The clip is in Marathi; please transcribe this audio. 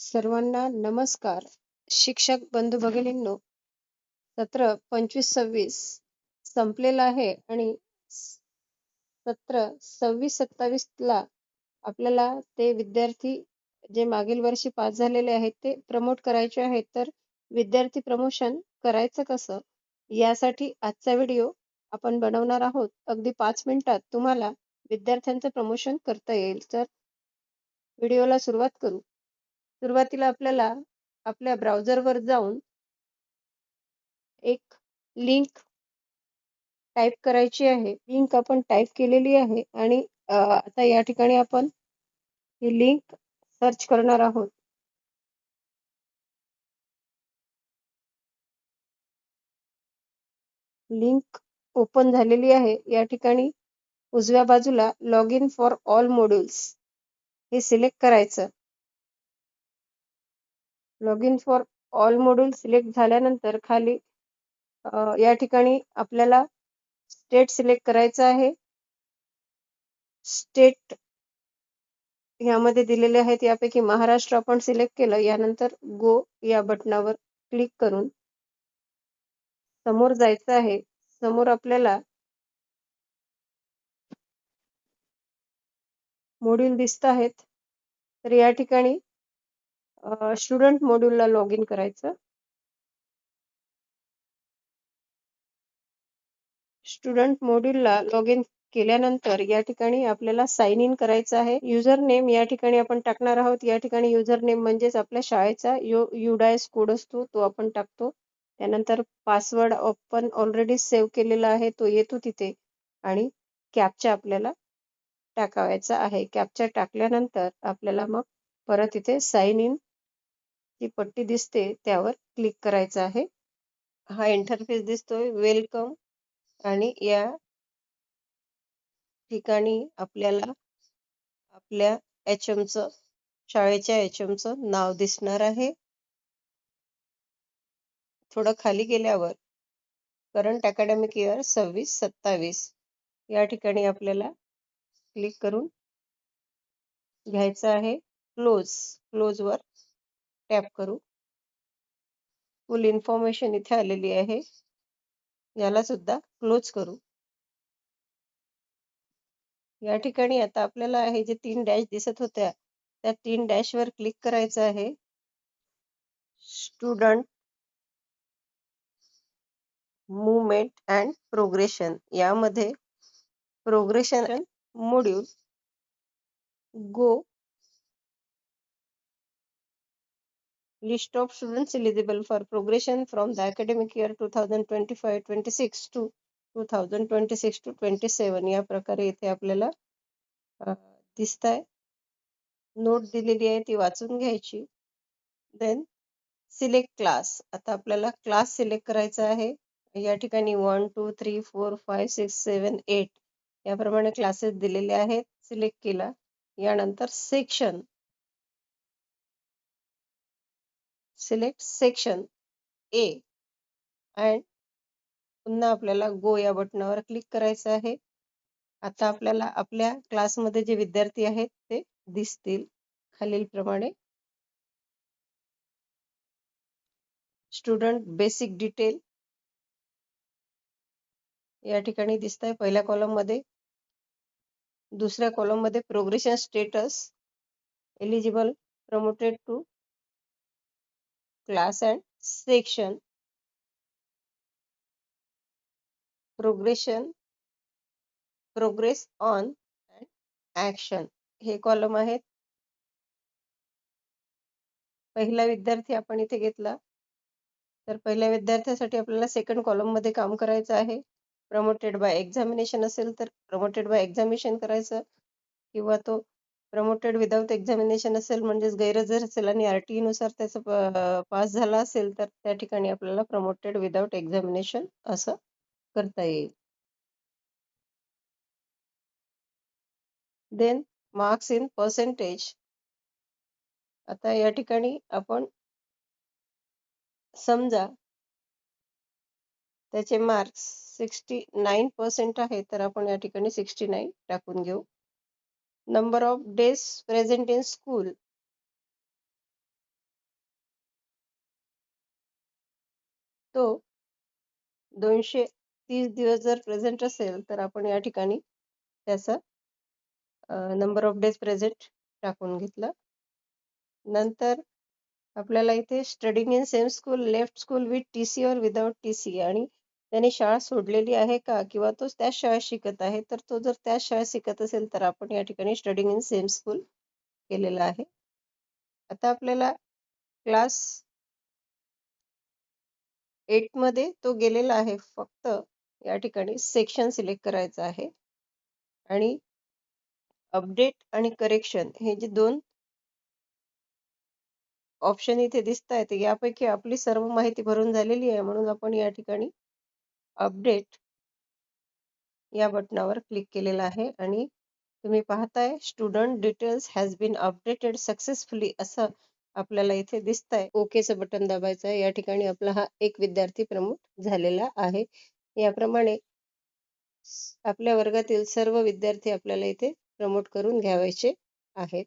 सर्वांना नमस्कार. शिक्षक बंधू भगिनींनो, सत्र 25-26 संपलेलं आहे आणि सत्र 26-27 ला आपल्याला ते विद्यार्थी जे मागील वर्षी पास झालेले आहेत ते प्रमोट करायचे आहेत. तर विद्यार्थी प्रमोशन करायचं कसं, यासाठी आजचा व्हिडिओ आपण बनवणार आहोत. अगदी 5 मिनिटात तुम्हाला विद्यार्थ्यांचं प्रमोशन करता येईल. तर व्हिडिओला सुरुवात करू. सुरुवातीला आपल्याला आपल्या ब्राउझरवर जाऊन एक लिंक टाइप करायची आहे. लिंक आपण टाइप केलेली आहे आणि आता या ठिकाणी आपण ही लिंक सर्च करणार आहोत. लिंक ओपन झालेली आहे. या ठिकाणी उजव्या बाजूला log in for all modules हे सिलेक्ट करायचं. Log in for all module select झाल्यानंतर खाली या ठिकाणी आपल्याला स्टेट सिलेक्ट करायचं आहे. स्टेट यामध्ये दिलेले आहेत, यापैकी महाराष्ट्र आपण सिलेक्ट केलं. यानंतर गो या बटनावर क्लिक करून समोर जायचं आहे. समोर आपल्याला मॉड्यूल दिसत आहेत. तर या ठिकाणी स्टुडंट मॉड्यूलला लॉग इन करायचं. स्टुडंट मॉड्यूलला लॉग इन केल्यानंतर या ठिकाणी आपल्याला साइन इन करायचं आहे. युजर नेम या ठिकाणी आपण टाकणार आहोत. या ठिकाणी युजर नेम म्हणजेच आपल्या शाळेचा UDIS कोड असतो, तो आपण टाकतो. त्यानंतर पासवर्ड आपण ऑलरेडी सेव्ह केलेला आहे, तो येतो तिथे. आणि कॅप्चा आपल्याला टाकायचा आहे. कॅप्चा टाकल्यानंतर आपल्याला मग परत इथे साइन इन ची पट्टी दिसते, त्यावर क्लिक करायचं आहे. हा इंटरफेस दिसतोय, वेलकम. आणि या ठिकाणी आपल्याला आपल्या HMचं, शाळेच्या HMचं नाव दिसणार आहे. थोडं खाली गेल्यावर करंट अकॅडमिक इयर 26-27 या ठिकाणी आपल्याला क्लिक करून घ्यायचं आहे. क्लोजवर टॅप करू. फुल इन्फॉर्मेशन इथे आलेली आहे, याला सुद्धा क्लोज करू. या ठिकाणी आता आपल्याला हे जे 3 डॅश दिसत होत्या, त्या 3 डॅशवर क्लिक करायचं आहे. स्टुडंट मूवमेंट अँड प्रोग्रेशन यामध्ये progression module go list of students eligible for progression from the academic year 2025-26 to 2026-27 या प्रकारे इथे आपल्याला दिसत आहे. नोट दिलेली आहे, ती वाचून घ्यायची. Then select class. आता आपल्याला क्लास सिलेक्ट करायचा आहे. या ठिकाणी 1 2 3 4 5 6 7 8 याप्रमाणे क्लासेस दिलेले आहेत. सिलेक्ट केला. यानंतर section, select section A and पुन्हा आपल्याला गो या बटनावर क्लिक करायचं आहे. आता आपल्याला आपल्या क्लासमध्ये जे विद्यार्थी आहेत ते दिसतील खालील प्रमाणे. स्टुडंट बेसिक डिटेल या ठिकाणी दिसत आहे पहिल्या कॉलम मध्ये. दुसऱ्या कॉलम मध्ये progression status, eligible, promoted to class and section, progress on and action हे कॉलम आहेत. पहिला विद्यार्थी आपण इथे घेतला, तर पहिल्या विद्यार्थ्यासाठी आपल्याला सेकंड कॉलम मध्ये काम करायचं आहे. प्रमोटेड बाय एक्झामिनेशन असेल तर प्रमोटेड बाय एक्झामिनेशन करायचं, किंवा तो प्रमोटेड विदाउट एक्झामिनेशन असेल म्हणजेच गैरहजर असेल आणि RTE नुसार त्याचा पास झाला असेल तर त्या ठिकाणी आपल्याला प्रमोटेड विदाउट एक्झामिनेशन असं करता येईल. Then marks in percentage. आता या ठिकाणी आपण समजा त्याचे मार्क्स 69% आहे, तर आपण या ठिकाणी 69 टाकून घेऊ. Number of days present in school तो 230 दिवस जर प्रेझेंट असेल तर आपण या ठिकाणी त्याचा नंबर ऑफ डेज प्रेझेंट टाकून घेतलं. नंतर आपल्याला इथे studying in same school, left school with TC और विदाउट टीसी, आणि त्याने शाळा सोडलेली आहे का किंवा तो त्याच शाळेत शिकत आहे, तर तो जर त्याच शाळेत शिकत असेल तर आपण या ठिकाणी स्टडीइंग इन सेम स्कूल केलेलं आहे. आता आपल्याला क्लास 8 मध्ये तो गेलेला आहे. फक्त या ठिकाणी सेक्शन सिलेक्ट करायचं आहे आणि अपडेट आणि करेक्शन हे जे दोन ऑप्शन इथे दिसत आहेत, यापैकी आपली सर्व माहिती भरून झालेली आहे, म्हणून आपण या ठिकाणी अपडेट या बटनावर क्लिक केलेलं आहे आणि तुम्ही पाहताय student details has been updated successfully असं आपल्याला इथे दिसतंय. ओकेचं बटन दाबायचं आहे. या ठिकाणी आपला हा एक विद्यार्थी प्रमोट झालेला आहे. याप्रमाणे आपल्या वर्गातील सर्व विद्यार्थी आपल्याला इथे प्रमोट करून घ्यावायचे आहेत.